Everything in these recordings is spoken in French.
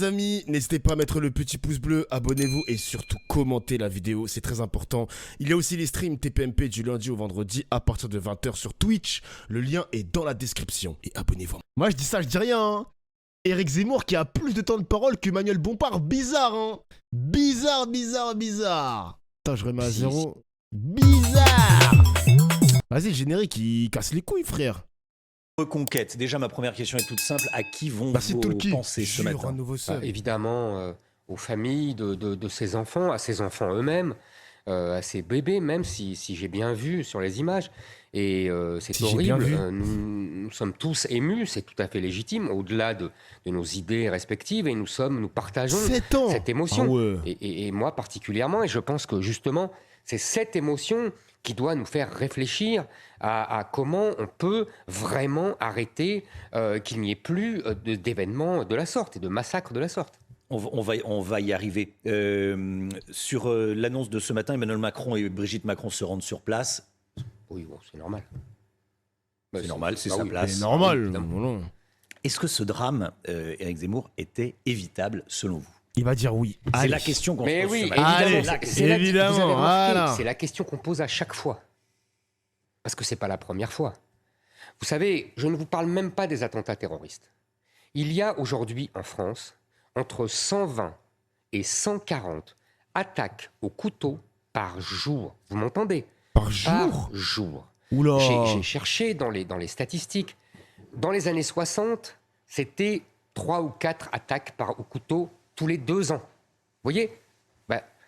les amis, n'hésitez pas à mettre le petit pouce bleu, abonnez-vous et surtout commentez la vidéo, c'est très important. Il y a aussi les streams TPMP du lundi au vendredi à partir de 20h sur Twitch. Le lien est dans la description et abonnez-vous. Moi je dis ça, je dis rien. Hein. Éric Zemmour qui a plus de temps de parole que Manuel Bompard, bizarre hein. Bizarre. Attends, je remets à zéro. Bizarre. Vas-y, le générique, il casse les couilles, frère. Reconquête. Déjà, ma première question est toute simple. À qui vont Bah, vos pensées ce matin? un nouveau seul. Évidemment, aux familles de ces enfants, à ces enfants eux-mêmes, à ces bébés, même si j'ai bien vu sur les images. Et c'est Si j'ai bien horrible. vu. Nous sommes tous émus, c'est tout à fait légitime, au-delà de nos idées respectives, et nous partageons 7 ans. cette émotion. Ah ouais. Et moi particulièrement, et je pense que justement, c'est cette émotion qui doit nous faire réfléchir à comment on peut vraiment arrêter qu'il n'y ait plus d'événements de la sorte et de massacres de la sorte. On va y arriver. Sur l'annonce de ce matin, Emmanuel Macron et Brigitte Macron se rendent sur place. Oui, bon, c'est normal. C'est normal, c'est bah sa oui. place. C'est normal. évidemment. Non. Est-ce que ce drame, Éric Zemmour, était évitable selon vous? Il va dire oui. C'est Allez. la question qu'on se Mais pose oui, ce matin. Allez, évidemment. évidemment, Vous avez remarqué, voilà. c'est la question qu'on pose à chaque fois. Parce que c'est pas la première fois. Vous savez, je ne vous parle même pas des attentats terroristes. Il y a aujourd'hui en France entre 120 et 140 attaques au couteau par jour. Vous m'entendez? Par jour. Par jour. Oula. J'ai cherché dans les statistiques. Dans les années 60, c'était 3 ou 4 attaques au couteau tous les 2 ans. Vous voyez?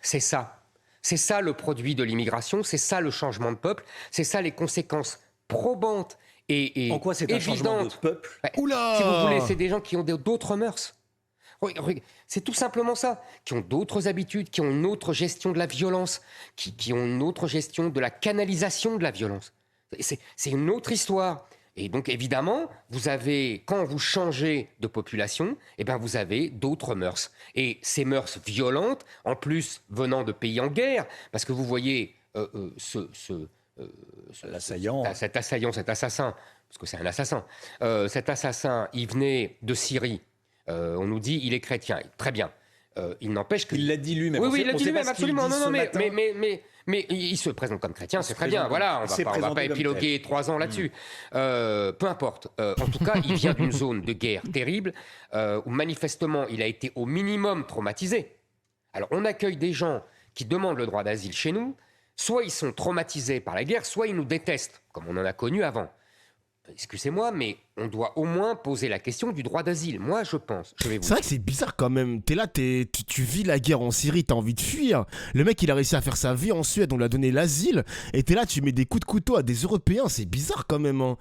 C'est ça. C'est ça le produit de l'immigration, c'est ça le changement de peuple, c'est ça les conséquences probantes et En quoi c'est un changement de évidentes. peuple? Oula. Si vous voulez, c'est des gens qui ont d'autres mœurs. C'est tout simplement ça, qui ont d'autres habitudes, qui ont une autre gestion de la violence, qui ont une autre gestion de la canalisation de la violence. C'est une autre histoire. Et donc, évidemment, quand vous changez de population, vous avez d'autres mœurs. Et ces mœurs violentes, en plus, venant de pays en guerre, parce que vous voyez L'assaillant. cet assassin, parce que c'est un assassin, cet assassin, il venait de Syrie. On nous dit il est chrétien. Très bien. Il n'empêche que... Il l'a dit lui-même. Oui, il l'a On dit sait pas lui-même, ce qu'il absolument. dit Non, ce matin. mais il se présente comme chrétien, c'est se très bien. présente Voilà, on s'est va présenté pas comme épiloguer 3 ans là-dessus. Peu importe. En tout cas, il vient d'une zone de guerre terrible où manifestement, il a été au minimum traumatisé. Alors, on accueille des gens qui demandent le droit d'asile chez nous. Soit ils sont traumatisés par la guerre, soit ils nous détestent, comme on en a connu avant. Excusez-moi, mais on doit au moins poser la question du droit d'asile. Moi, je pense. Je vais vous C'est vrai que c'est bizarre quand même. T'es là, tu vis la guerre en Syrie, t'as envie de fuir. Le mec, il a réussi à faire sa vie en Suède, on lui a donné l'asile. Et t'es là, tu mets des coups de couteau à des Européens. C'est bizarre quand même. Hein.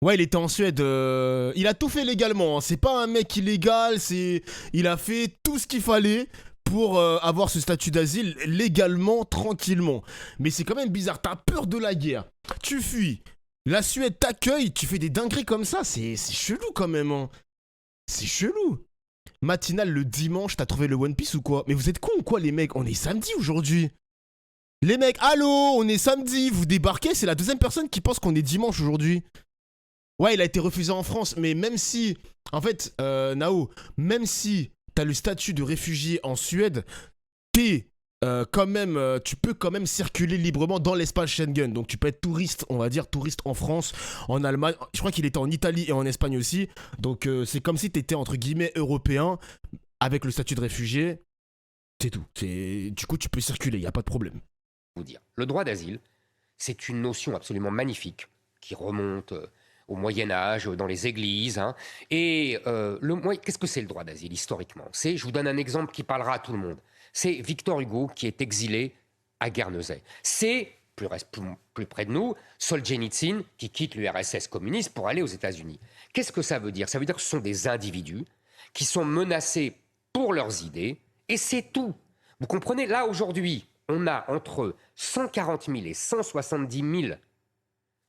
Ouais, il était en Suède. Il a tout fait légalement. Hein. C'est pas un mec illégal. Il a fait tout ce qu'il fallait pour avoir ce statut d'asile légalement, tranquillement. Mais c'est quand même bizarre. T'as peur de la guerre. Tu fuis. La Suède t'accueille, tu fais des dingueries comme ça, c'est chelou quand même. Hein. C'est chelou. Matinale le dimanche, t'as trouvé le One Piece ou quoi? Mais vous êtes cons ou quoi les mecs? On est samedi aujourd'hui. Les mecs, allô, on est samedi, vous débarquez, c'est la deuxième personne qui pense qu'on est dimanche aujourd'hui. Ouais, il a été refusé en France, mais même si... En fait, Nao, même si t'as le statut de réfugié en Suède, tu peux quand même circuler librement dans l'espace Schengen. Donc tu peux être touriste, on va dire touriste en France, en Allemagne. Je crois qu'il était en Italie et en Espagne aussi. Donc c'est comme si tu étais entre guillemets européen avec le statut de réfugié. C'est tout. Du coup tu peux circuler, il n'y a pas de problème. vous dire. Le droit d'asile, c'est une notion absolument magnifique qui remonte au Moyen-Âge, dans les églises. Hein. Et qu'est-ce que c'est le droit d'asile historiquement? Je vous donne un exemple qui parlera à tout le monde. C'est Victor Hugo qui est exilé à Guernesey. C'est, plus près de nous, Solzhenitsyn qui quitte l'URSS communiste pour aller aux États-Unis. Qu'est-ce que ça veut dire? Ça veut dire que ce sont des individus qui sont menacés pour leurs idées, et c'est tout. Vous comprenez? Là, aujourd'hui, on a entre 140 000 et 170 000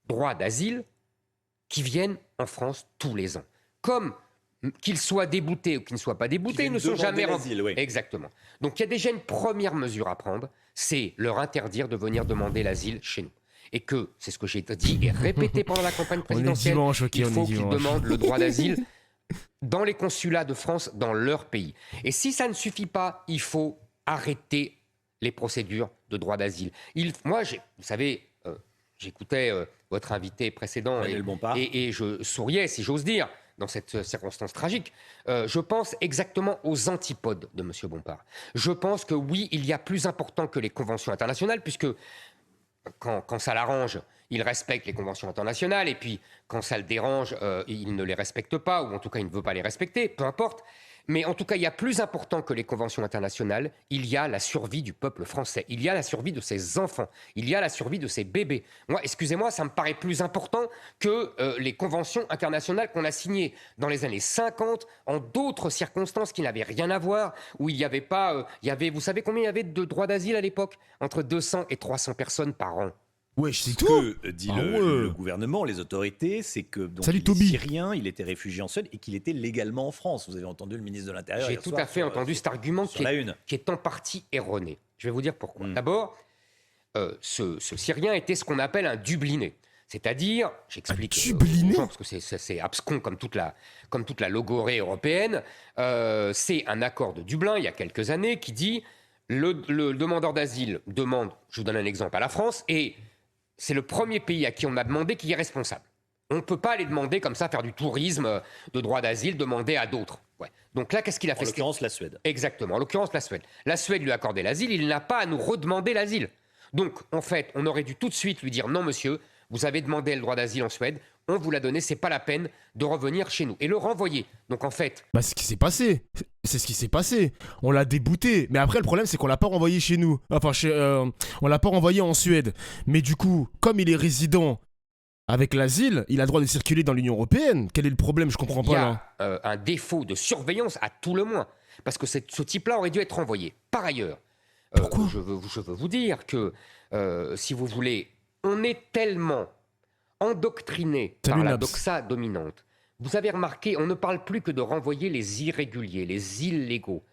droits d'asile qui viennent en France tous les ans. Comme qu'ils soient déboutés ou qu'ils ne soient pas déboutés, ils ne sont jamais l'asile, oui. Exactement. Donc il y a déjà une première mesure à prendre, c'est leur interdire de venir demander l'asile chez nous. Et que, c'est ce que j'ai dit et répété pendant la campagne présidentielle, dimanche, ok, il faut qu'ils demandent le droit d'asile dans les consulats de France dans leur pays. Et si ça ne suffit pas, il faut arrêter les procédures de droit d'asile. Moi, vous savez, j'écoutais votre invité précédent et je souriais, si j'ose dire, dans cette circonstance tragique. Je pense exactement aux antipodes de M. Bompard. Je pense que oui, il y a plus important que les conventions internationales, puisque quand ça l'arrange, il respecte les conventions internationales, et puis quand ça le dérange, il ne les respecte pas, ou en tout cas il ne veut pas les respecter, peu importe. Mais en tout cas, il y a plus important que les conventions internationales, il y a la survie du peuple français, il y a la survie de ses enfants, il y a la survie de ses bébés. Moi, excusez-moi, ça me paraît plus important que les conventions internationales qu'on a signées dans les années 50, en d'autres circonstances qui n'avaient rien à voir, où il n'y avait pas... vous savez combien il y avait de droits d'asile à l'époque? Entre 200 et 300 personnes par an. Ouais, c'est tout. Ce que dit le gouvernement, les autorités, c'est que donc, Salut, il est Toby. syrien, il était réfugié en Suède et qu'il était légalement en France. Vous avez entendu le ministre de l'Intérieur. J'ai tout à fait entendu cet argument qui est en partie erroné. Je vais vous dire pourquoi. D'abord, ce Syrien était ce qu'on appelle un Dubliné. C'est-à-dire, j'explique parce que c'est abscon comme toute la logorée européenne, c'est un accord de Dublin il y a quelques années qui dit le demandeur d'asile demande, je vous donne un exemple, à la France, et c'est le premier pays à qui on a demandé qui est responsable. On ne peut pas aller demander comme ça, faire du tourisme de droit d'asile, demander à d'autres. Ouais. Donc là, qu'est-ce qu'il a fait? En l'occurrence, la Suède. Exactement, en l'occurrence, la Suède. La Suède lui a accordé l'asile, il n'a pas à nous redemander l'asile. Donc, en fait, on aurait dû tout de suite lui dire « Non, monsieur, vous avez demandé le droit d'asile en Suède, on vous l'a donné, c'est pas la peine de revenir chez nous. » Et le renvoyer. Donc, en fait... Bah, c'est ce qui s'est passé. C'est ce qui s'est passé. On l'a débouté. Mais après, le problème, c'est qu'on l'a pas renvoyé chez nous. Enfin, on l'a pas renvoyé en Suède. Mais du coup, comme il est résident avec l'asile, il a le droit de circuler dans l'Union européenne. Quel est le problème? Je comprends pas, là. Il y a un défaut de surveillance à tout le moins. Parce que ce type-là aurait dû être renvoyé. Par ailleurs, pourquoi je veux vous dire que, si vous voulez, on est tellement endoctriné par la doxa dominante. Vous avez remarqué, on ne parle plus que de renvoyer les irréguliers, les illégaux.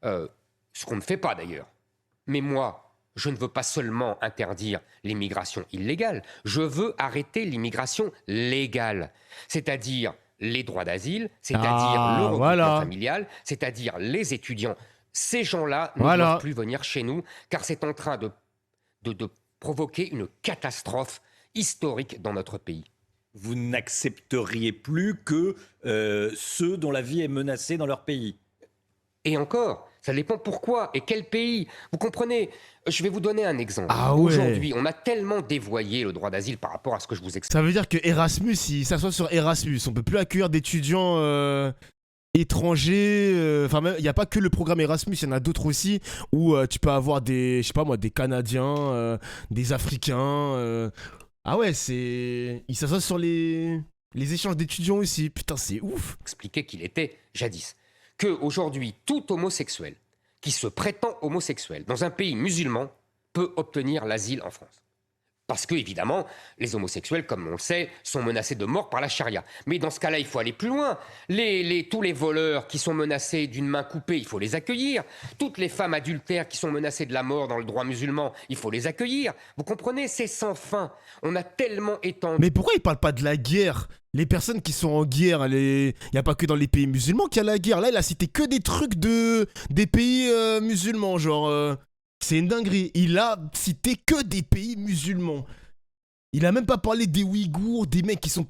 Ce qu'on ne fait pas d'ailleurs. Mais moi, je ne veux pas seulement interdire l'immigration illégale, je veux arrêter l'immigration légale. C'est-à-dire les droits d'asile, c'est-à-dire le regroupement familial, c'est-à-dire les étudiants. Ces gens-là ne doivent plus venir chez nous, car c'est en train de provoquer une catastrophe historique dans notre pays. Vous n'accepteriez plus que ceux dont la vie est menacée dans leur pays. Et encore, ça dépend pourquoi et quel pays. Vous comprenez? Je vais vous donner un exemple. Aujourd'hui, on a tellement dévoyé le droit d'asile par rapport à ce que je vous explique. Ça veut dire que Erasmus, il s'assoit sur Erasmus. On peut plus accueillir d'étudiants étrangers. Enfin, il n'y a pas que le programme Erasmus, il y en a d'autres aussi où tu peux avoir des, je sais pas moi, des Canadiens, des Africains. Ah ouais, il s'assoit sur les échanges d'étudiants aussi. Putain, c'est ouf. Expliquer qu'il était jadis. Qu'aujourd'hui, tout homosexuel qui se prétend homosexuel dans un pays musulman peut obtenir l'asile en France. Parce que, évidemment, les homosexuels, comme on le sait, sont menacés de mort par la charia. Mais dans ce cas-là, il faut aller plus loin. Tous les voleurs qui sont menacés d'une main coupée, il faut les accueillir. Toutes les femmes adultères qui sont menacées de la mort dans le droit musulman, il faut les accueillir. Vous comprenez? C'est sans fin. On a tellement étendu... Mais pourquoi ils parlent pas de la guerre? Les personnes qui sont en guerre, il n'y a pas que dans les pays musulmans qu'il y a la guerre. Là, il a cité que des trucs des pays musulmans, genre... C'est une dinguerie. Il a cité que des pays musulmans. Il a même pas parlé des Ouïghours, des mecs qui sont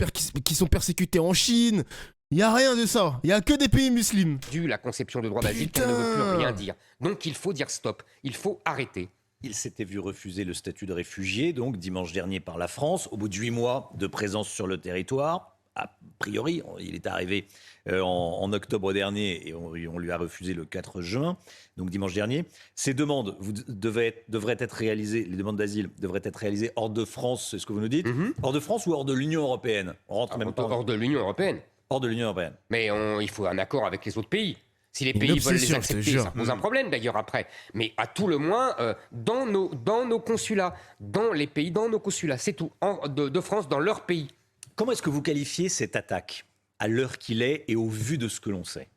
persécutés en Chine. Il y a rien de ça. Il y a que des pays musulmans. La conception de droit d'asile, qu'elle ne veut plus rien dire. Donc il faut dire stop. Il faut arrêter. Il s'était vu refuser le statut de réfugié, donc dimanche dernier par la France, au bout de 8 mois de présence sur le territoire. A priori, il est arrivé en octobre dernier et on lui a refusé le 4 juin, donc dimanche dernier. Ces demandes devraient être réalisées, les demandes d'asile devraient être réalisées hors de France, c'est ce que vous nous dites. Hors de France ou hors de l'Union européenne? On rentre même pas hors de l'Union européenne. Hors de l'Union européenne. Mais il faut un accord avec les autres pays. Si les pays veulent les accepter, ça pose un problème d'ailleurs après. Mais à tout le moins, dans nos consulats, dans les pays, dans nos consulats, c'est tout, de France, dans leur pays. Comment est-ce que vous qualifiez cette attaque à l'heure qu'il est et au vu de ce que l'on sait?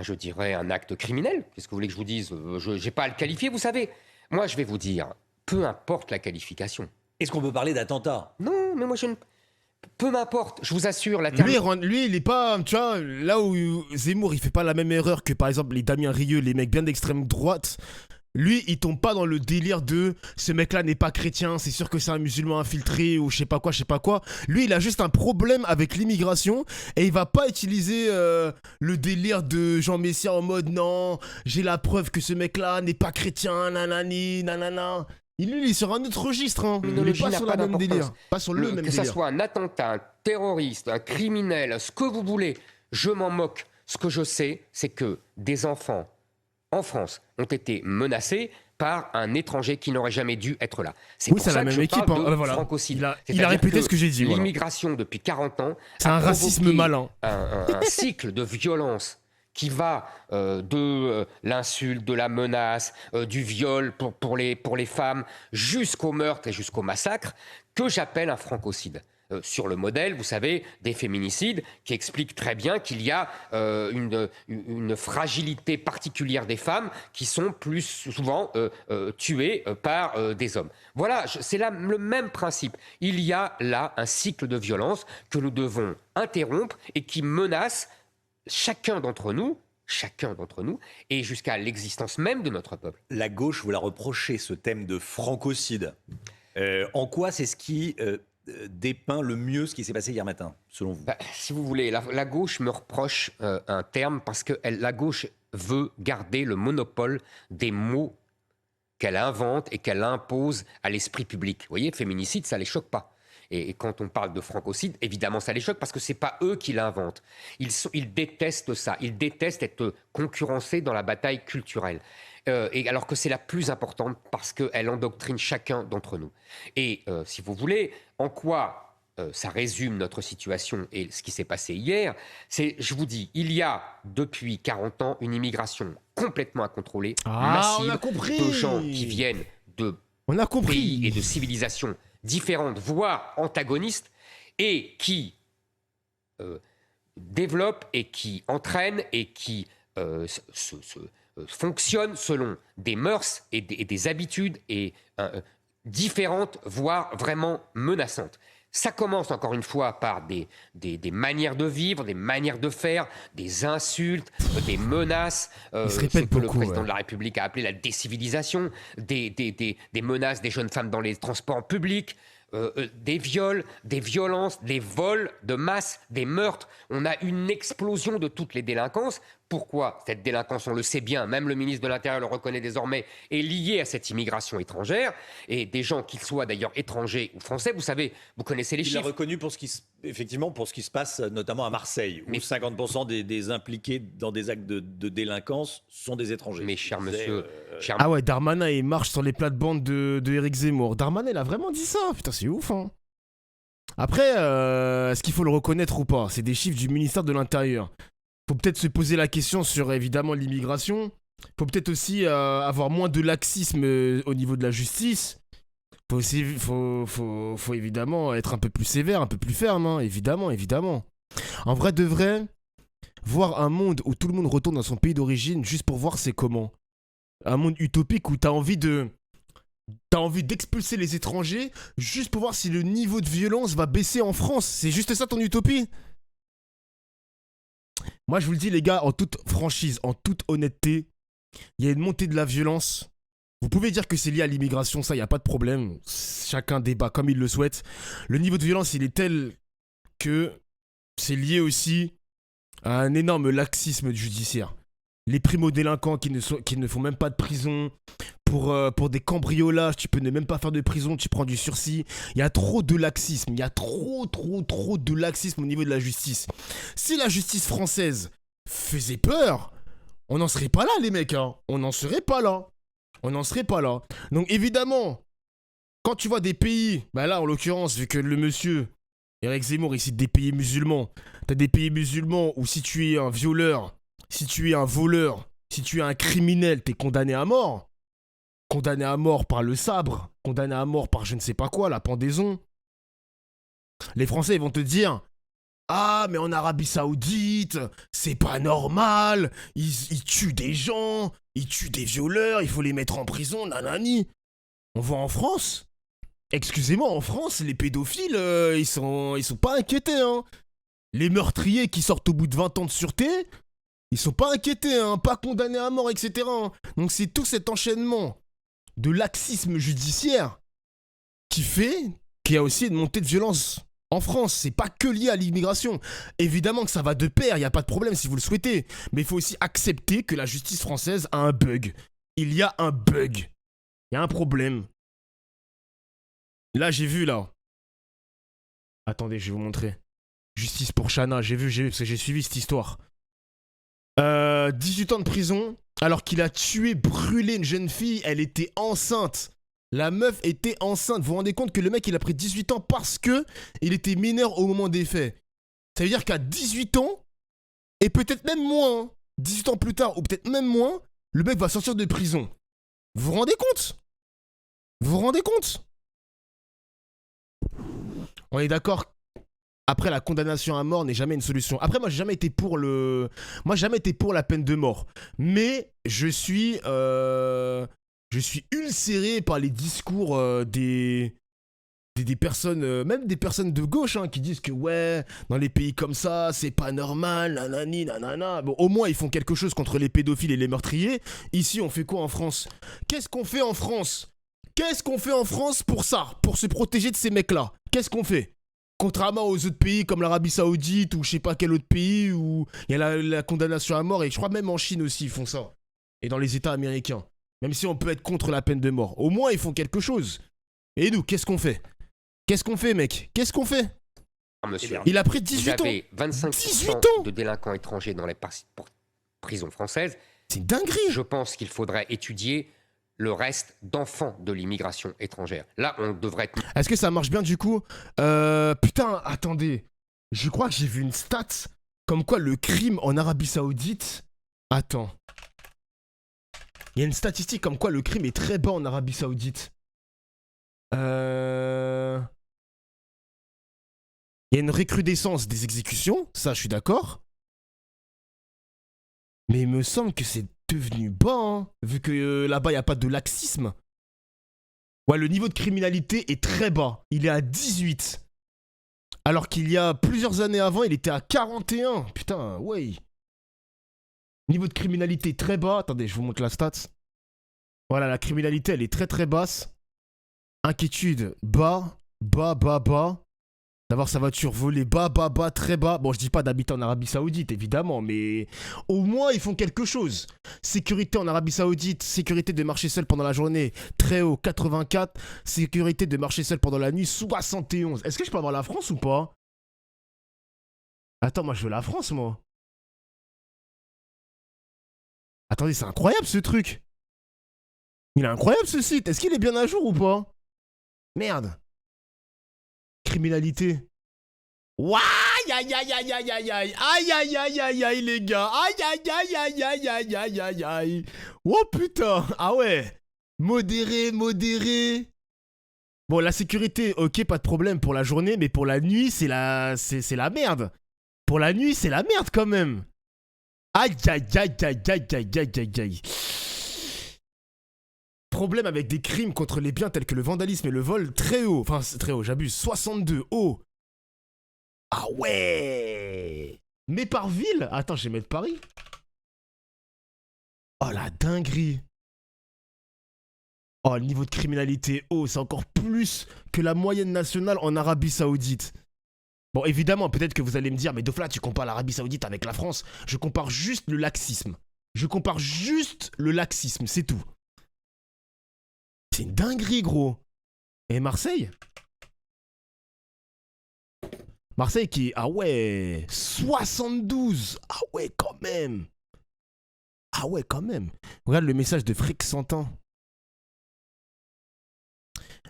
Je dirais un acte criminel. Qu'est-ce que vous voulez que je vous dise? Je n'ai pas à le qualifier, vous savez. Moi, je vais vous dire, peu importe la qualification. Est-ce qu'on peut parler d'attentat? Non, mais moi, Peu m'importe, je vous assure, la Lui, il est pas, tu vois, là où Zemmour, il fait pas la même erreur que par exemple les Damien Rieu, les mecs bien d'extrême droite. Lui, il tombe pas dans le délire de ce mec-là n'est pas chrétien, c'est sûr que c'est un musulman infiltré ou je sais pas quoi, je sais pas quoi. Lui, il a juste un problème avec l'immigration et il va pas utiliser le délire de Jean Messia en mode non, j'ai la preuve que ce mec-là n'est pas chrétien, nanani, nanana. Il est sur un autre registre, hein. Il est terminologie pas n'a sur pas le même d'importance. délire. Pas sur le même Que ça délire. soit un attentat, un terroriste, un criminel, ce que vous voulez, je m'en moque. Ce que je sais, c'est que des enfants en France ont été menacés par un étranger qui n'aurait jamais dû être là. C'est Oui, pour c'est ça la que même je équipe. parle de Voilà. francocide. Il a C'est-à-dire répété que ce que j'ai dit. Voilà. L'immigration, depuis 40 ans, C'est a un racisme provoqué malin. un cycle de violence qui va de l'insulte, de la menace, du viol pour les femmes, jusqu'au meurtre et jusqu'au massacre, que j'appelle un francocide. Sur le modèle, vous savez, des féminicides, qui expliquent très bien qu'il y a une fragilité particulière des femmes qui sont plus souvent tuées par des hommes. Voilà, c'est là le même principe. Il y a là un cycle de violence que nous devons interrompre et qui menace chacun d'entre nous, et jusqu'à l'existence même de notre peuple. La gauche vous l'a reproché, ce thème de francocide. En quoi c'est ce qui dépeint le mieux ce qui s'est passé hier matin, selon vous? Si vous voulez, la gauche me reproche un terme parce que la gauche veut garder le monopole des mots qu'elle invente et qu'elle impose à l'esprit public. Vous voyez, féminicide, ça ne les choque pas. Et quand on parle de francocide, évidemment, ça les choque parce que ce n'est pas eux qui l'inventent. Ils détestent ça. Ils détestent être concurrencés dans la bataille culturelle. Et alors que c'est la plus importante parce qu'elle endoctrine chacun d'entre nous. Et si vous voulez, en quoi ça résume notre situation et ce qui s'est passé hier, c'est, je vous dis, il y a depuis 40 ans une immigration complètement incontrôlée, massive, de gens qui viennent de pays et de civilisations différentes, voire antagonistes, et qui développent et qui entraînent et qui fonctionnent selon des mœurs et des habitudes et différentes, voire vraiment menaçantes. Ça commence encore une fois par des manières de vivre, des manières de faire, des insultes, des menaces, ce que le président de la République a appelé la décivilisation, des menaces des jeunes femmes dans les transports publics, des viols, des violences, des vols de masse, des meurtres. On a une explosion de toutes les délinquances. Pourquoi cette délinquance, on le sait bien, même le ministre de l'Intérieur le reconnaît désormais, est liée à cette immigration étrangère, et des gens, qu'ils soient d'ailleurs étrangers ou français, vous savez, vous connaissez les chiffres. Il l'a reconnu effectivement pour ce qui se passe notamment à Marseille, où 50% des impliqués dans des actes de délinquance sont des étrangers. Mais cher monsieur... Ah ouais, Darmanin, il marche sur les plates-bandes de Éric Zemmour. Darmanin, il a vraiment dit ça. Putain, c'est ouf, hein. Après, est-ce qu'il faut le reconnaître ou pas? C'est des chiffres du ministère de l'Intérieur. Faut peut-être se poser la question sur, évidemment, l'immigration. Faut peut-être aussi avoir moins de laxisme au niveau de la justice. Faut évidemment être un peu plus sévère, un peu plus ferme, hein. Évidemment. En vrai de vrai, voir un monde où tout le monde retourne dans son pays d'origine juste pour voir c'est comment. Un monde utopique où t'as envie d'expulser les étrangers juste pour voir si le niveau de violence va baisser en France. C'est juste ça ton utopie? Moi, je vous le dis, les gars, en toute franchise, en toute honnêteté, il y a une montée de la violence. Vous pouvez dire que c'est lié à l'immigration, ça, il n'y a pas de problème. Chacun débat comme il le souhaite. Le niveau de violence, il est tel que c'est lié aussi à un énorme laxisme judiciaire. Les primo-délinquants qui ne font même pas de prison. Pour des cambriolages, tu peux ne même pas faire de prison, tu prends du sursis. Il y a trop de laxisme. Il y a trop de laxisme au niveau de la justice. Si la justice française faisait peur, on n'en serait pas là, les mecs. Hein. On n'en serait pas là. Donc évidemment, quand tu vois des pays, bah là en l'occurrence, vu que le monsieur Éric Zemmour il cite des pays musulmans, t'as des pays musulmans où si tu es un violeur, si tu es un voleur, si tu es un criminel, t'es condamné à mort. Condamné à mort par le sabre, condamné à mort par je ne sais pas quoi, la pendaison. Les Français ils vont te dire « Ah, mais en Arabie Saoudite, c'est pas normal, ils tuent des gens, ils tuent des violeurs, il faut les mettre en prison, nanani. » On va en France, Excusez-moi, en France, les pédophiles, ils sont pas inquiétés, hein. Les meurtriers qui sortent au bout de 20 ans de sûreté, ils sont pas inquiétés, hein, pas condamnés à mort, etc. hein. Donc c'est tout cet enchaînement de laxisme judiciaire qui fait qu'il y a aussi une montée de violence en France. C'est pas que lié à l'immigration. Évidemment que ça va de pair, il n'y a pas de problème si vous le souhaitez. Mais il faut aussi accepter que la justice française a un bug. Il y a un bug. Il y a un problème. Là, j'ai vu, là. Attendez, je vais vous montrer. Justice pour Chana, j'ai vu, parce que j'ai suivi cette histoire. 18 ans de prison, alors qu'il a tué, brûlé une jeune fille, elle était enceinte. La meuf était enceinte. Vous vous rendez compte que le mec, il a pris 18 ans parce que il était mineur au moment des faits. Ça veut dire qu'à 18 ans, et peut-être même moins, hein, 18 ans plus tard, ou peut-être même moins, le mec va sortir de prison. Vous vous rendez compte? Vous vous rendez compte? On est d'accord. Après, la condamnation à mort n'est jamais une solution. Après, moi, j'ai jamais été pour le... Moi, j'ai jamais été pour la peine de mort. Mais je suis ulcéré par les discours des personnes, même des personnes de gauche, hein, qui disent que ouais, dans les pays comme ça, c'est pas normal, nanani, nanana. Bon, au moins, ils font quelque chose contre les pédophiles et les meurtriers. Ici, on fait quoi en France? Qu'est-ce qu'on fait en France? Qu'est-ce qu'on fait en France pour ça? Pour se protéger de ces mecs-là? Qu'est-ce qu'on fait? Contrairement aux autres pays comme l'Arabie Saoudite ou je sais pas quel autre pays où il y a la condamnation à mort, et je crois même en Chine aussi ils font ça. Et dans les États américains. Même si on peut être contre la peine de mort. Au moins ils font quelque chose. Et nous, qu'est-ce qu'on fait? Qu'est-ce qu'on fait, mec? Qu'est-ce qu'on fait? Monsieur, il a pris 18 ans. Vous avez 25% de délinquants étrangers dans les prisons françaises. C'est une dinguerie. Je pense qu'il faudrait étudier le reste d'enfants de l'immigration étrangère. Là, on devrait être... Est-ce que ça marche bien du coup? Putain, attendez. Je crois que j'ai vu une stat comme quoi le crime en Arabie Saoudite... Attends. Il y a une statistique comme quoi le crime est très bas en Arabie Saoudite. Il y a une recrudescence des exécutions, ça je suis d'accord. Mais il me semble que c'est devenu bas, hein, vu que là-bas il n'y a pas de laxisme. Ouais, le niveau de criminalité est très bas. Il est à 18. Alors qu'il y a plusieurs années avant, il était à 41. Putain, ouais. Niveau de criminalité très bas. Attendez, je vous montre la stat. Voilà, la criminalité, elle est très très basse. Inquiétude, bas, bas, bas, bas. D'avoir sa voiture volée, bas, bas, bas, très bas. Bon, je dis pas d'habiter en Arabie Saoudite, évidemment, mais au moins, ils font quelque chose. Sécurité en Arabie Saoudite, sécurité de marcher seul pendant la journée, très haut, 84. Sécurité de marcher seul pendant la nuit, 71. Est-ce que je peux avoir la France ou pas? Attends, moi, je veux la France, moi. Attendez, c'est incroyable, ce truc. Il est incroyable, ce site. Est-ce qu'il est bien à jour ou pas? Merde. Criminalité. Ouah, aïe aïe aïe aïe aïe aïe aïe aïe aïe aïe aïe les gars, aïe aïe aïe aïe aïe aïe aïe aïe aïe. Oh putain, ah ouais. Modéré, modéré. Bon, la sécurité, ok, pas de problème pour la journée, mais pour la nuit, c'est la merde. Pour la nuit, c'est la merde quand même. Aïe aïe aïe aïe aïe aïe aïe aïe aïe. Problème avec des crimes contre les biens tels que le vandalisme et le vol très haut. Enfin, très haut, j'abuse. 62 haut. Ah ouais. Mais par ville? Attends, je vais mettre Paris. Oh la dinguerie. Oh, le niveau de criminalité haut, c'est encore plus que la moyenne nationale en Arabie Saoudite. Bon, évidemment, peut-être que vous allez me dire, mais Dofla, tu compares l'Arabie Saoudite avec la France. Je compare juste le laxisme. Je compare juste le laxisme, c'est tout. C'est une dinguerie, gros. Et Marseille? Marseille qui... Ah ouais, 72. Ah ouais, quand même. Ah ouais, quand même. Regarde le message de Frick Santin.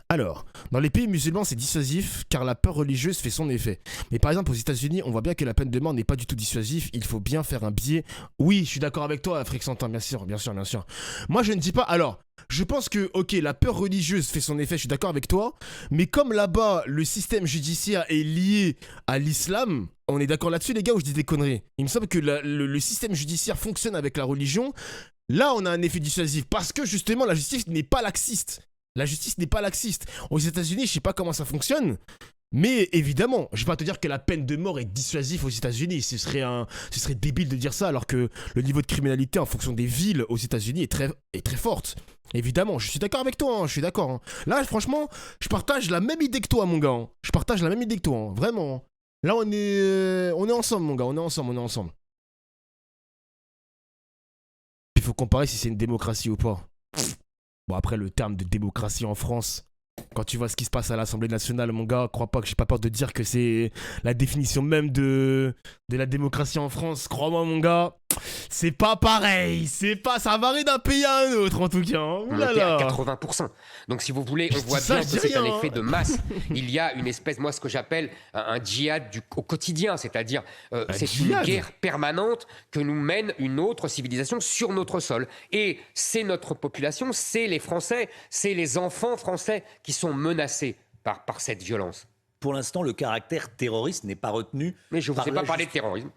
Alors, dans les pays musulmans, c'est dissuasif car la peur religieuse fait son effet. Mais par exemple, aux États-Unis, on voit bien que la peine de mort n'est pas du tout dissuasif. Il faut bien faire un biais. Oui, je suis d'accord avec toi, Frick Santin, bien sûr, bien sûr, bien sûr. Moi, je ne dis pas... Alors, je pense que, ok, la peur religieuse fait son effet, je suis d'accord avec toi. Mais comme là-bas, le système judiciaire est lié à l'islam, on est d'accord là-dessus, les gars, ou je dis des conneries? Il me semble que le système judiciaire fonctionne avec la religion. Là, on a un effet dissuasif parce que, justement, la justice n'est pas laxiste. La justice n'est pas laxiste. Aux États-Unis, je sais pas comment ça fonctionne. Mais évidemment, je vais pas te dire que la peine de mort est dissuasive aux États-Unis. Ce serait débile de dire ça, alors que le niveau de criminalité en fonction des villes aux États-Unis est très forte. Évidemment, je suis d'accord avec toi, hein, je suis d'accord. Hein. Là, franchement, je partage la même idée que toi, mon gars. Hein. Je partage la même idée que toi, hein, vraiment. Là, on est ensemble, mon gars, on est ensemble. Il faut comparer si c'est une démocratie ou pas. Bon, après, le terme de démocratie en France, quand tu vois ce qui se passe à l'Assemblée nationale, mon gars, crois pas que j'ai pas peur de dire que c'est la définition même de la démocratie en France. Crois-moi, mon gars, c'est pas pareil. Ça varie d'un pays à un autre, en tout cas. Hein. Monté à 80%. Donc, si vous voulez, on voit bien que c'est un effet de masse. Il y a une espèce, moi, ce que j'appelle un djihad au quotidien, c'est-à-dire c'est une guerre permanente que nous mène une autre civilisation sur notre sol. Et c'est notre population, c'est les Français, c'est les enfants français qui sont menacés par cette violence. Pour l'instant, le caractère terroriste n'est pas retenu. Mais je ne vous ai pas parlé de terrorisme.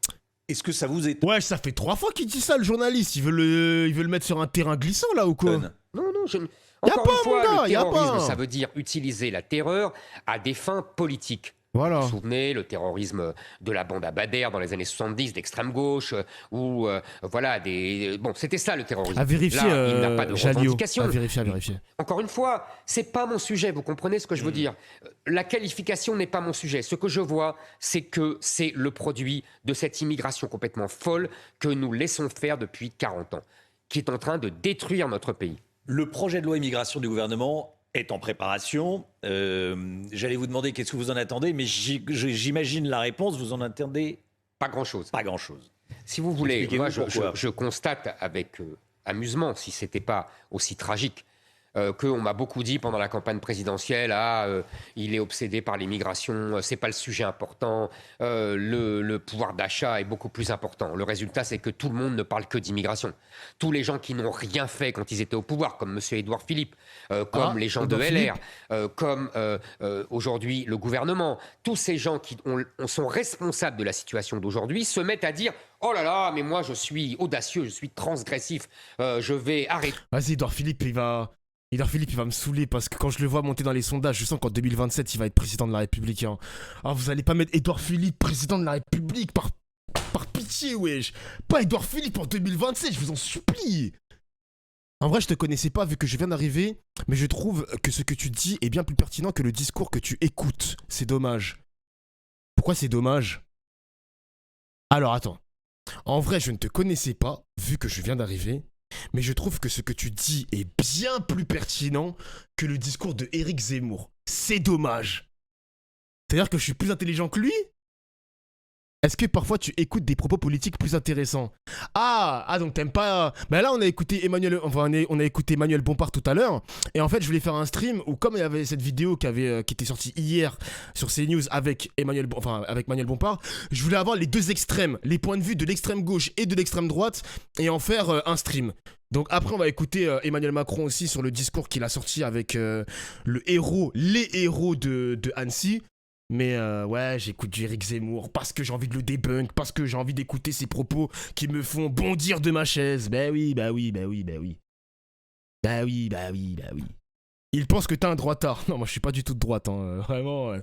Est-ce que ça vous est... Ouais, ça fait 3 fois qu'il dit ça, le journaliste. Il veut le mettre sur un terrain glissant, là, ou quoi? Non, encore une fois, le terrorisme, ça veut dire utiliser la terreur à des fins politiques. Voilà. Vous vous souvenez, le terrorisme de la bande Abadère dans les années 70, d'extrême gauche, ou voilà, bon, c'était ça le terrorisme. À vérifier, là, il n'a pas de revendication. À vérifier. Encore une fois, c'est pas mon sujet, vous comprenez ce que je veux dire. La qualification n'est pas mon sujet. Ce que je vois, c'est que c'est le produit de cette immigration complètement folle que nous laissons faire depuis 40 ans, qui est en train de détruire notre pays. Le projet de loi immigration du gouvernement est en préparation. J'allais vous demander qu'est-ce que vous en attendez, mais j'imagine la réponse, vous en attendez... Pas grand-chose. Pas grand-chose. Si vous voulez, moi je constate avec amusement, si ce n'était pas aussi tragique, qu'on m'a beaucoup dit pendant la campagne présidentielle, il est obsédé par l'immigration, c'est pas le sujet important, le pouvoir d'achat est beaucoup plus important. Le résultat, c'est que tout le monde ne parle que d'immigration. Tous les gens qui n'ont rien fait quand ils étaient au pouvoir, comme M. Édouard Philippe, comme les gens de LR, comme aujourd'hui le gouvernement, tous ces gens qui sont responsables de la situation d'aujourd'hui se mettent à dire « Oh là là, mais moi je suis audacieux, je suis transgressif, je vais arrêter. » Vas-y, Édouard Philippe, il va me saouler parce que quand je le vois monter dans les sondages, je sens qu'en 2027, il va être président de la République. Hein. Alors vous allez pas mettre Édouard Philippe président de la République par pitié, wesh. Pas Édouard Philippe en 2027, je vous en supplie. En vrai, je te connaissais pas vu que je viens d'arriver, mais je trouve que ce que tu dis est bien plus pertinent que le discours que tu écoutes. C'est dommage. Pourquoi c'est dommage? Alors attends. En vrai, je ne te connaissais pas vu que je viens d'arriver. Mais je trouve que ce que tu dis est bien plus pertinent que le discours de Éric Zemmour. C'est dommage. C'est-à-dire que je suis plus intelligent que lui? Est-ce que parfois tu écoutes des propos politiques plus intéressants? Donc t'aimes pas... Ben là on a écouté Emmanuel Bompard tout à l'heure. Et en fait je voulais faire un stream où comme il y avait cette vidéo qui était sortie hier sur CNews avec Emmanuel Bompard, je voulais avoir les deux extrêmes, les points de vue de l'extrême gauche et de l'extrême droite, et en faire un stream. Donc après on va écouter Emmanuel Macron aussi sur le discours qu'il a sorti avec les héros de Annecy. Mais ouais, j'écoute du Éric Zemmour parce que j'ai envie de le debunk, parce que j'ai envie d'écouter ses propos qui me font bondir de ma chaise. Bah oui. Il pense que t'es un droitard. Non, moi je suis pas du tout de droite, hein, vraiment.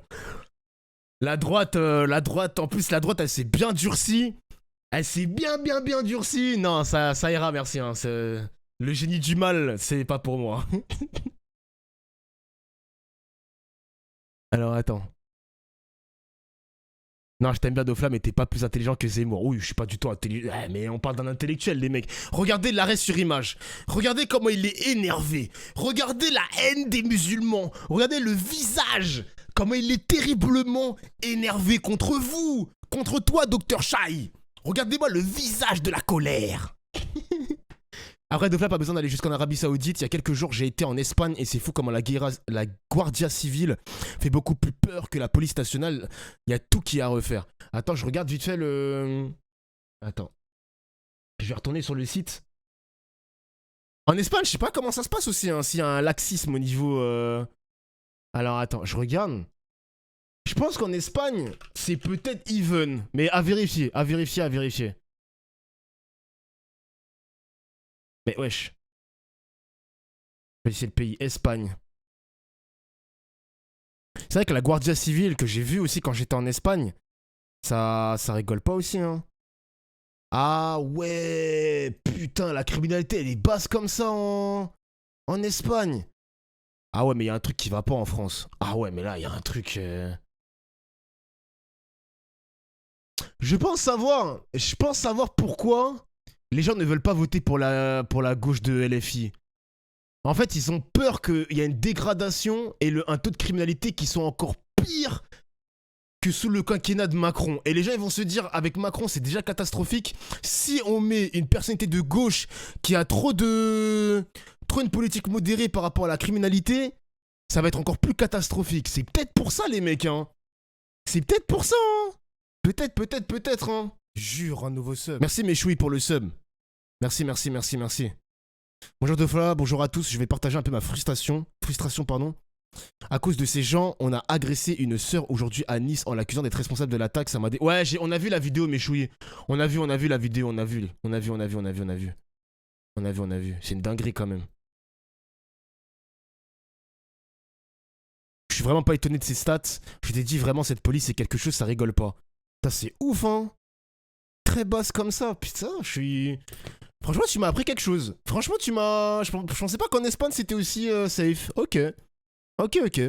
La droite, en plus la droite elle s'est bien durcie. Elle s'est bien durcie. Non, ça ira, merci. Hein. Le génie du mal, c'est pas pour moi. Alors attends. Non, je t'aime bien Dofla, mais t'es pas plus intelligent que Zemmour. Oui, je suis pas du tout intelligent. Mais on parle d'un intellectuel, les mecs. Regardez l'arrêt sur image. Regardez comment il est énervé. Regardez la haine des musulmans. Regardez le visage. Comment il est terriblement énervé contre vous. Contre toi, Docteur Shai. Regardez-moi le visage de la colère. Après, Dofla, pas besoin d'aller jusqu'en Arabie Saoudite. Il y a quelques jours, j'ai été en Espagne et c'est fou comment la Guardia Civile fait beaucoup plus peur que la police nationale. Il y a tout qui est à refaire. Attends, je regarde vite fait le... Attends. Je vais retourner sur le site. En Espagne, je sais pas comment ça se passe aussi, hein, s'il y a un laxisme au niveau... Alors, attends, je regarde. Je pense qu'en Espagne, c'est peut-être even. Mais à vérifier. Mais wesh. C'est le pays, Espagne. C'est vrai que la Guardia Civile que j'ai vue aussi quand j'étais en Espagne, ça rigole pas aussi, hein. Ah ouais, putain, la criminalité, elle est basse comme ça en Espagne. Ah ouais, mais il y a un truc qui va pas en France. Ah ouais, mais là, il y a un truc... Je pense savoir pourquoi les gens ne veulent pas voter pour la gauche de LFI. En fait, ils ont peur qu'il y ait une dégradation et un taux de criminalité qui sont encore pire que sous le quinquennat de Macron. Et les gens ils vont se dire, avec Macron, c'est déjà catastrophique. Si on met une personnalité de gauche qui a trop une politique modérée par rapport à la criminalité, ça va être encore plus catastrophique. C'est peut-être pour ça, les mecs, hein. C'est peut-être pour ça, hein. Peut-être, hein. Jure, un nouveau sub. Merci, Méchoui, pour le sub. Merci. Bonjour Defla, bonjour à tous. Je vais partager un peu ma frustration, pardon. À cause de ces gens, on a agressé une sœur aujourd'hui à Nice en l'accusant d'être responsable de l'attaque. Ça m'a Ouais, on a vu la vidéo, Méchoui. On a vu la vidéo, on a vu. C'est une dinguerie quand même. Je suis vraiment pas étonné de ces stats. Je t'ai dit vraiment, cette police, c'est quelque chose, ça rigole pas. Putain, c'est ouf, hein. Très basse comme ça, putain, je suis... Franchement, tu m'as appris quelque chose. Franchement, Je pensais pas qu'en Espagne, c'était aussi safe. Ok,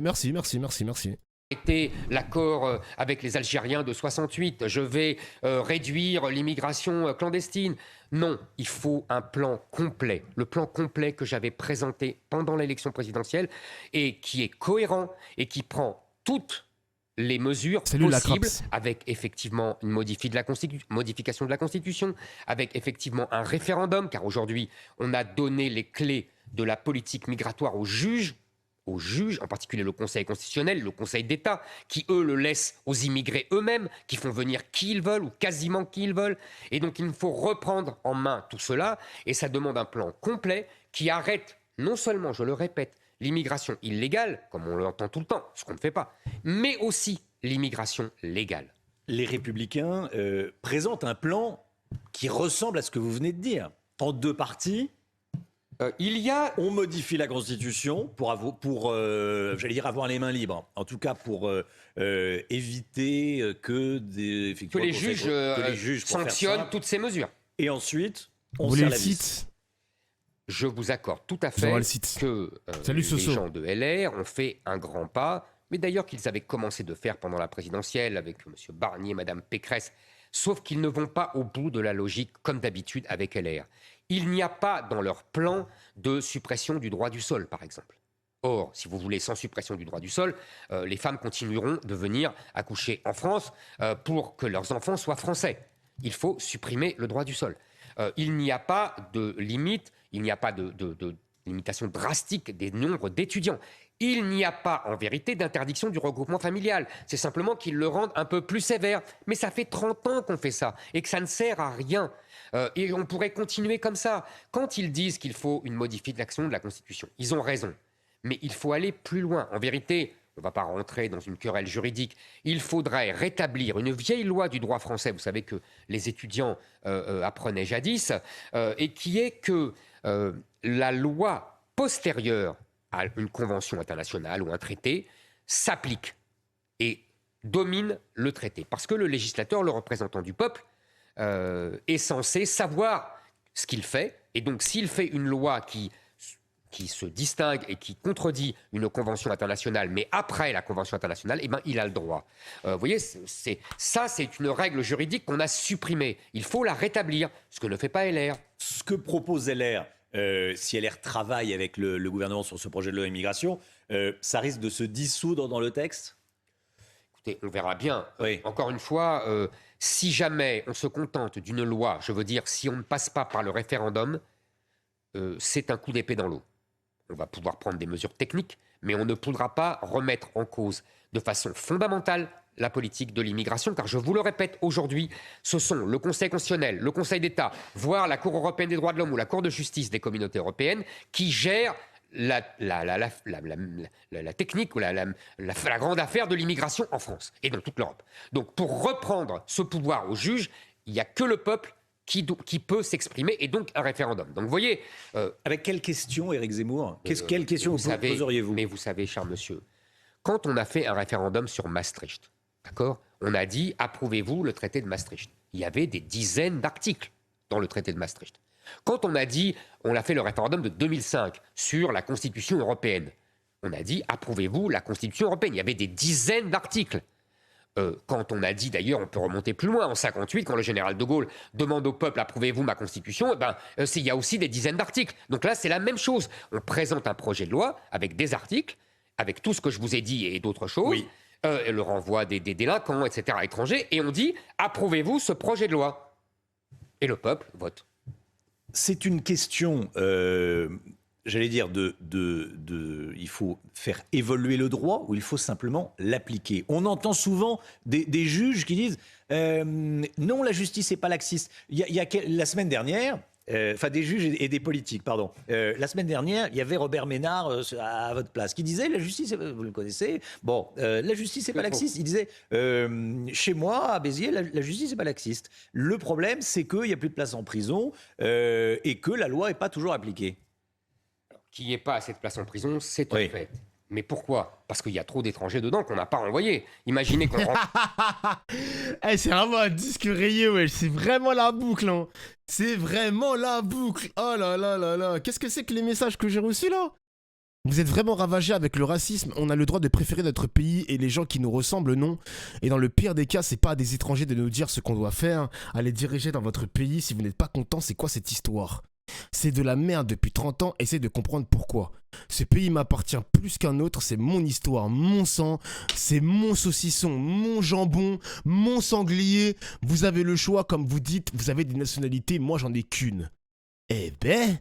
merci. Était l'accord avec les Algériens de 68, je vais réduire l'immigration clandestine. Non, il faut un plan complet, le plan complet que j'avais présenté pendant l'élection présidentielle et qui est cohérent et qui prend toutes les mesures possibles avec effectivement une modification de la Constitution, avec effectivement un référendum, car aujourd'hui on a donné les clés de la politique migratoire aux juges, en particulier le Conseil constitutionnel, le Conseil d'État, qui, eux, le laissent aux immigrés eux-mêmes, qui font venir qui ils veulent ou quasiment qui ils veulent. Et donc, il faut reprendre en main tout cela, et ça demande un plan complet qui arrête, non seulement, je le répète, l'immigration illégale, comme on l'entend tout le temps, ce qu'on ne fait pas, mais aussi l'immigration légale. Les Républicains présentent un plan qui ressemble à ce que vous venez de dire, en deux parties. On modifie la Constitution pour j'allais dire, avoir les mains libres. En tout cas, pour éviter que les juges sanctionnent toutes ces mesures. Et ensuite, on serre la vis. Je vous accorde tout à fait que les gens de LR ont fait un grand pas, mais d'ailleurs qu'ils avaient commencé de faire pendant la présidentielle avec M. Barnier, Mme Pécresse, sauf qu'ils ne vont pas au bout de la logique, comme d'habitude avec LR. Il n'y a pas dans leur plan de suppression du droit du sol, par exemple. Or, si vous voulez, sans suppression du droit du sol, les femmes continueront de venir accoucher en France pour que leurs enfants soient français. Il faut supprimer le droit du sol. Il n'y a pas de limite, il n'y a pas de limitation drastique des nombres d'étudiants. Il n'y a pas, en vérité, d'interdiction du regroupement familial. C'est simplement qu'ils le rendent un peu plus sévère. Mais ça fait 30 ans qu'on fait ça et que ça ne sert à rien. Et on pourrait continuer comme ça. Quand ils disent qu'il faut une modification de la Constitution, ils ont raison. Mais il faut aller plus loin. En vérité, on ne va pas rentrer dans une querelle juridique. Il faudrait rétablir une vieille loi du droit français, vous savez que les étudiants apprenaient jadis, et qui est que la loi postérieure à une convention internationale ou un traité s'applique et domine le traité. Parce que le législateur, le représentant du peuple, est censé savoir ce qu'il fait. Et donc, s'il fait une loi qui se distingue et qui contredit une convention internationale, mais après la convention internationale, eh ben, il a le droit. Vous voyez, c'est une règle juridique qu'on a supprimée. Il faut la rétablir, ce que ne fait pas LR. Ce que propose LR, si LR travaille avec le gouvernement sur ce projet de loi immigration, ça risque de se dissoudre dans le texte ? Écoutez, on verra bien. Oui. Encore une fois, si jamais on se contente d'une loi, je veux dire, si on ne passe pas par le référendum, c'est un coup d'épée dans l'eau. On va pouvoir prendre des mesures techniques, mais on ne pourra pas remettre en cause de façon fondamentale la politique de l'immigration, car je vous le répète, aujourd'hui, ce sont le Conseil constitutionnel, le Conseil d'État, voire la Cour européenne des droits de l'homme ou la Cour de justice des communautés européennes qui gèrent la technique ou la grande affaire de l'immigration en France et dans toute l'Europe. Donc pour reprendre ce pouvoir aux juges, il n'y a que le peuple qui peut s'exprimer, et donc un référendum. Donc vous voyez... Avec quelle question, Éric Zemmour ? Quelle question vous poseriez-vous ? Mais vous savez, cher monsieur, Quand on a fait un référendum sur Maastricht, d'accord, on a dit « Approuvez-vous le traité de Maastricht ?» Il y avait des dizaines d'articles dans le traité de Maastricht. Quand on a fait le référendum de 2005 sur la Constitution européenne, on a dit « Approuvez-vous la Constitution européenne ?» Il y avait des dizaines d'articles. Quand on a dit, d'ailleurs, on peut remonter plus loin, en 1958, quand le général de Gaulle demande au peuple « Approuvez-vous ma Constitution ?» il y a aussi des dizaines d'articles. Donc là, c'est la même chose. On présente un projet de loi avec des articles, avec tout ce que je vous ai dit et d'autres choses, Oui. le renvoi des délinquants, etc., étrangers, et on dit « Approuvez-vous ce projet de loi ?» Et le peuple vote. C'est une question, j'allais dire, il faut faire évoluer le droit ou il faut simplement l'appliquer. On entend souvent des juges qui disent non, la justice n'est pas laxiste. La semaine dernière, des juges et des politiques, pardon. La semaine dernière, il y avait Robert Ménard à votre place qui disait la justice, vous le connaissez, la justice n'est pas laxiste. Il disait chez moi, à Béziers, la justice n'est pas laxiste. Le problème, c'est qu'il n'y a plus de place en prison et que la loi n'est pas toujours appliquée. Qu'il n'y ait pas assez de place en prison, c'est un Oui. fait. Mais pourquoi ? Parce qu'il y a trop d'étrangers dedans qu'on n'a pas renvoyés. Imaginez qu'on C'est vraiment un disque rayé, ouais. C'est vraiment la boucle, hein. C'est vraiment la boucle. Oh là là là là. Qu'est-ce que c'est que les messages que j'ai reçus là ? Vous êtes vraiment ravagés avec le racisme. On a le droit de préférer notre pays et les gens qui nous ressemblent, non. Et dans le pire des cas, c'est pas à des étrangers de nous dire ce qu'on doit faire. Allez diriger dans votre pays. Si vous n'êtes pas content, c'est quoi cette histoire ? C'est de la merde depuis 30 ans, essayez de comprendre pourquoi. Ce pays m'appartient plus qu'un autre, c'est mon histoire, mon sang, c'est mon saucisson, mon jambon, mon sanglier. Vous avez le choix, comme vous dites, vous avez des nationalités, moi j'en ai qu'une. Eh ben,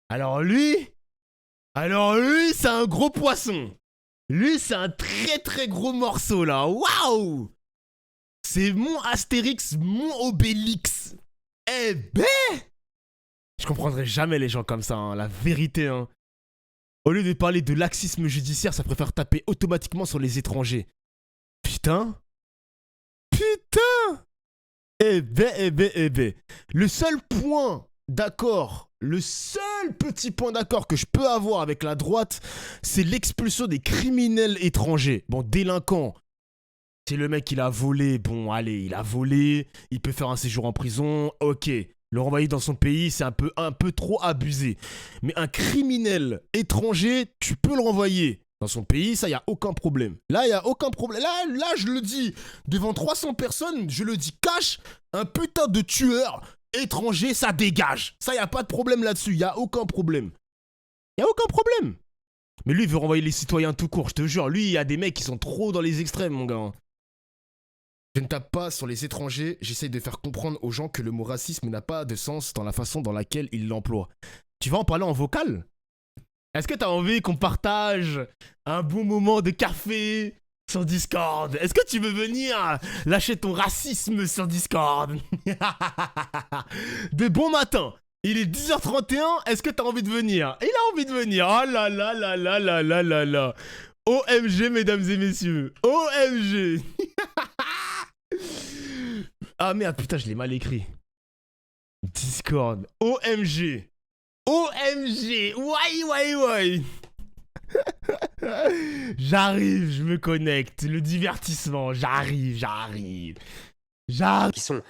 alors lui, c'est un gros poisson. Lui, c'est un très très gros morceau là, waouh! C'est mon Astérix, mon Obélix. Eh ben, je comprendrai jamais les gens comme ça, hein, la vérité. Hein. Au lieu de parler de laxisme judiciaire, ça préfère taper automatiquement sur les étrangers. Putain. Eh ben. Le seul point d'accord, le seul petit point d'accord que je peux avoir avec la droite, c'est l'expulsion des criminels étrangers. Bon, délinquants. Si le mec il a volé, bon allez, il a volé, il peut faire un séjour en prison, ok. Le renvoyer dans son pays, c'est un peu trop abusé. Mais un criminel étranger, tu peux le renvoyer dans son pays, ça y a aucun problème. Là, il y a aucun problème. Là, je le dis devant 300 personnes, je le dis cash, un putain de tueur étranger, ça dégage. Ça, y a pas de problème là-dessus, y a aucun problème. Y a aucun problème. Mais lui, il veut renvoyer les citoyens tout court, je te jure. Lui, il y a des mecs qui sont trop dans les extrêmes, mon gars. Je ne tape pas sur les étrangers, j'essaye de faire comprendre aux gens que le mot racisme n'a pas de sens dans la façon dans laquelle ils l'emploient. Tu vas en parler en vocal ? Est-ce que tu as envie qu'on partage un bon moment de café sur Discord ? Est-ce que tu veux venir lâcher ton racisme sur Discord ? De bon matin, il est 10h31, est-ce que tu as envie de venir ? Il a envie de venir, oh là là là là là là là là. OMG, mesdames et messieurs, OMG. Ah merde, putain, je l'ai mal écrit. Discord. OMG. OMG. Ouais. J'arrive, je me connecte. Le divertissement, j'arrive. qui sont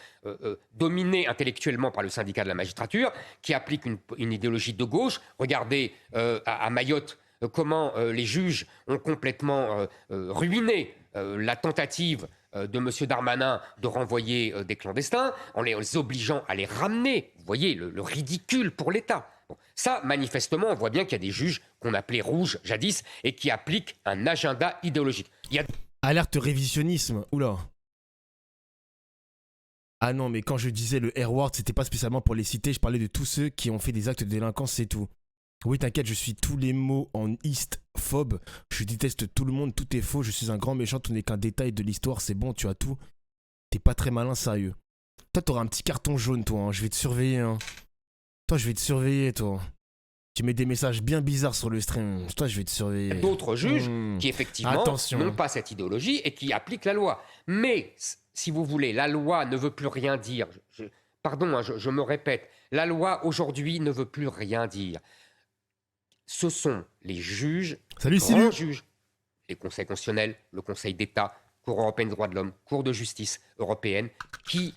dominés intellectuellement par le syndicat de la magistrature, qui appliquent une idéologie de gauche. Regardez à Mayotte comment les juges ont complètement ruiné la tentative de M. Darmanin de renvoyer des clandestins, en les obligeant à les ramener. Vous voyez, le ridicule pour l'État. Bon, ça, manifestement, on voit bien qu'il y a des juges qu'on appelait rouges jadis et qui appliquent un agenda idéologique. Alerte révisionnisme, oula. Ah non, mais quand je disais le R-word, c'était pas spécialement pour les citer, je parlais de tous ceux qui ont fait des actes de délinquance, c'est tout. Oui, t'inquiète, je suis tous les mots en east-phobe. Je déteste tout le monde, tout est faux, je suis un grand méchant, tout n'est qu'un détail de l'histoire, c'est bon, tu as tout. T'es pas très malin, sérieux. Toi, t'auras un petit carton jaune, toi, hein. Je vais te surveiller, hein. Toi, je vais te surveiller, toi. Tu mets des messages bien bizarres sur le stream. Toi, je vais te surveiller. D'autres juges qui, effectivement, n'ont pas cette idéologie et qui appliquent la loi. Mais, si vous voulez, la loi ne veut plus rien dire. Pardon, hein, je me répète. La loi, aujourd'hui, ne veut plus rien dire. ce sont les juges, Salut, grands Silu. juges, les conseils constitutionnels, le Conseil d'État, Cour européenne des droits de l'homme, Cour de justice européenne, qui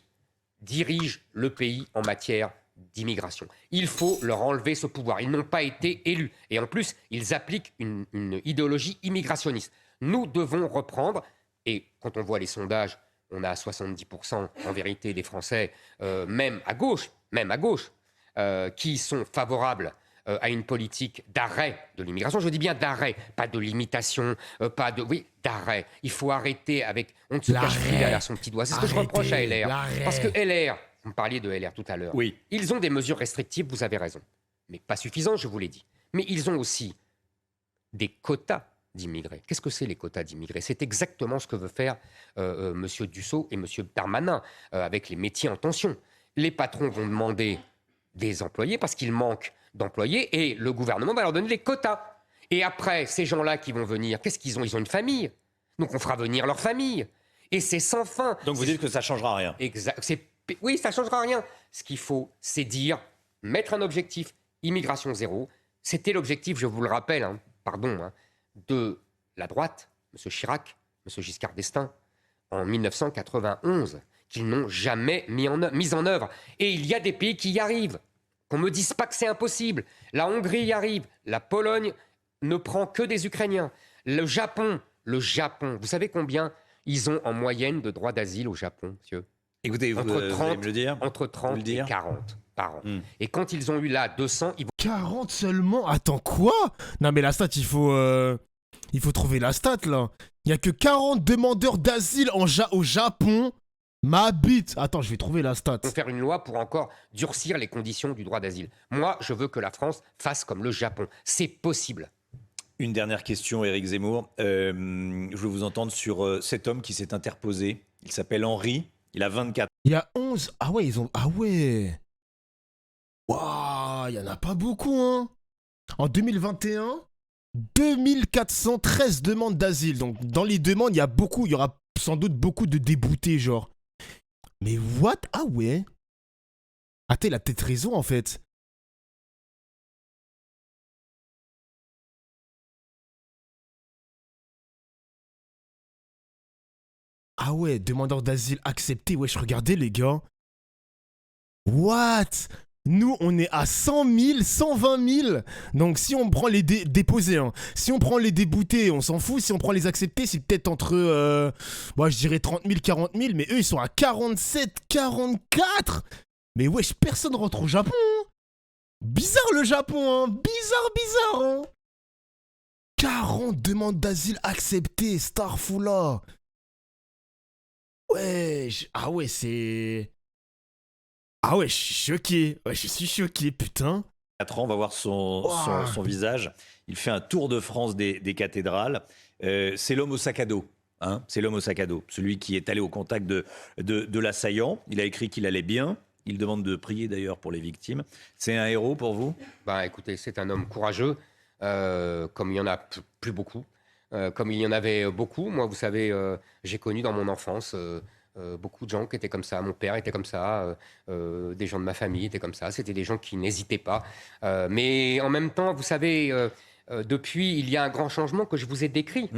dirigent le pays en matière d'immigration. Il faut leur enlever ce pouvoir. Ils n'ont pas été élus. Et en plus, ils appliquent une idéologie immigrationniste. Nous devons reprendre, et quand on voit les sondages, on a 70% en vérité des Français, même à gauche, qui sont favorables à une politique d'arrêt de l'immigration. Je dis bien d'arrêt, pas de limitation, pas de... Oui, d'arrêt. Il faut arrêter avec... On ne se cache plus derrière son petit doigt. C'est ce que je reproche à LR. Parce que LR, vous me parliez de LR tout à l'heure, Oui. ils ont des mesures restrictives, vous avez raison. Mais pas suffisantes, je vous l'ai dit. Mais ils ont aussi des quotas d'immigrés. Qu'est-ce que c'est les quotas d'immigrés? C'est exactement ce que veut faire M. Dussopt et M. Darmanin avec les métiers en tension. Les patrons vont demander des employés parce qu'il manque d'employés et le gouvernement va leur donner des quotas. Et après, ces gens-là qui vont venir, qu'est-ce qu'ils ont? Ils ont une famille. Donc on fera venir leur famille. Et c'est sans fin. Donc vous dites que ça ne changera rien. Oui, ça ne changera rien. Ce qu'il faut, c'est dire, mettre un objectif, immigration zéro. C'était l'objectif, je vous le rappelle, de la droite, M. Chirac, M. Giscard d'Estaing, en 1991, qu'ils n'ont jamais mis en œuvre. Et il y a des pays qui y arrivent. Qu'on ne me dise pas que c'est impossible. La Hongrie y arrive. La Pologne ne prend que des Ukrainiens. Le Japon, vous savez combien ils ont en moyenne de droits d'asile au Japon, monsieur? Écoutez, vous allez me le dire. Entre 30 et 40 par an. Et quand ils ont eu là 200, ils vont... 40 seulement? Attends, quoi? Non, mais la stat, il faut trouver la stat, là. Il y a que 40 demandeurs d'asile au Japon. Ma bite. Attends, je vais trouver la stat. faire une loi pour encore durcir les conditions du droit d'asile. Moi, je veux que la France fasse comme le Japon. C'est possible. Une dernière question, Éric Zemmour. Je veux vous entendre sur cet homme qui s'est interposé. Il s'appelle Henri. Il a 24 ans. Il y a 11. Ah ouais, Ah ouais. Waouh, il y en a pas beaucoup, hein. En 2021, 2413 demandes d'asile. Donc, dans les demandes, il y aura sans doute beaucoup de déboutés, genre. Mais what? Ah ouais. Attends, il a peut-être raison, en fait. Ah ouais, demandeur d'asile accepté. Wesh, regardez, les gars. What? Nous, on est à 100 000, 120 000. Donc, si on prend les déposés, hein. Si on prend les déboutés, on s'en fout. Si on prend les acceptés, c'est peut-être entre, moi, je dirais 30 000, 40 000. Mais eux, ils sont à 47, 44. Mais wesh, personne rentre au Japon, hein. Bizarre, le Japon, hein. Bizarre, hein. 40 demandes d'asile acceptées, Starfoula. Wesh. Ah ouais, c'est... Ah ouais, je suis choqué. Ouais, je suis choqué, putain. 4 ans, on va voir son visage. Il fait un tour de France des cathédrales. C'est l'homme au sac à dos. Hein, c'est l'homme au sac à dos. Celui qui est allé au contact de l'assaillant. Il a écrit qu'il allait bien. Il demande de prier d'ailleurs pour les victimes. C'est un héros pour vous? Écoutez, c'est un homme courageux, comme il y en a plus beaucoup. Comme il y en avait beaucoup. Moi, vous savez, j'ai connu dans mon enfance... beaucoup de gens qui étaient comme ça. Mon père était comme ça, des gens de ma famille étaient comme ça. C'était des gens qui n'hésitaient pas. Mais en même temps, vous savez, depuis, il y a un grand changement que je vous ai décrit.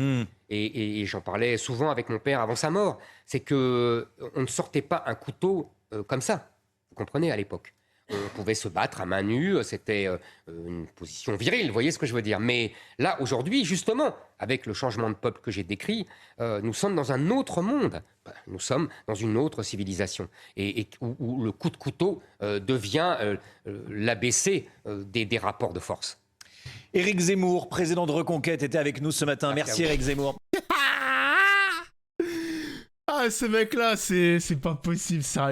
Et j'en parlais souvent avec mon père avant sa mort. C'est qu'on ne sortait pas un couteau comme ça. Vous comprenez, à l'époque. On pouvait se battre à main nue, c'était une position virile, vous voyez ce que je veux dire. Mais là, aujourd'hui, justement, avec le changement de peuple que j'ai décrit, nous sommes dans un autre monde. Nous sommes dans une autre civilisation. Où le coup de couteau devient l'ABC des rapports de force. Éric Zemmour, président de Reconquête, était avec nous ce matin. Merci Éric Zemmour. Ah, ce mec-là, c'est pas possible, ça.